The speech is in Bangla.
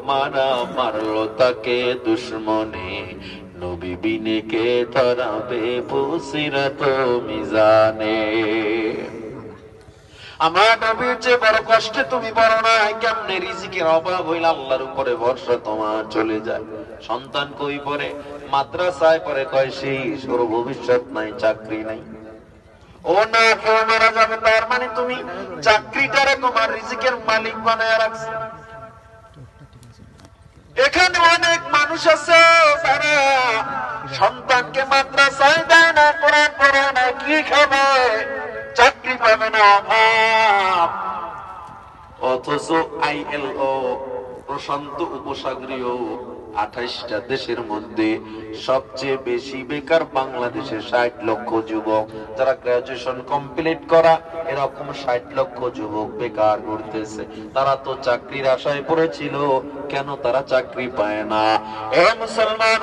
মারা মারলো তাকে দুশ্মনে, নবী বিনে কে ধরাবে পুসিরাত মিজানে। আমার নবীর চেয়ে বড় কষ্টে তুমি বড় না। কেমনে রিজিকের অভাব হইলে আল্লাহর উপরে ভরসা তোমার চলে যায়। সন্তান কই পড়ে? মাদ্রাসায় পড়ে, কয় শেষ, ওর ভবিষ্যৎ নাই, চাকরি নাই। ও না কেউ মারা যাবে, তার মানে তুমি চাকরিটারে তোমার রিজিকের মালিক বানায় রাখছো। এখানে অনেক মানুষ আছে যারা সন্তানকে মাদ্রাসায় দেয় না, কোরআন পড়ে না, কি খাবে, চাকরি পাবে না, অভাব। অথচ ILO প্রশান্ত উপসাগরীয় 28টা দেশের মধ্যে সবচেয়ে বেশি বেকার বাংলাদেশে 60 লক্ষ যুবক। যারা গ্রাজুয়েশন কমপ্লিট করা, এরকম 60 লক্ষ যুবক বেকার ঘুরতেছে। তারা তো চাকরির আশায় পড়েছিল, কেন তারা চাকরি পায় না? এ মুসলমান,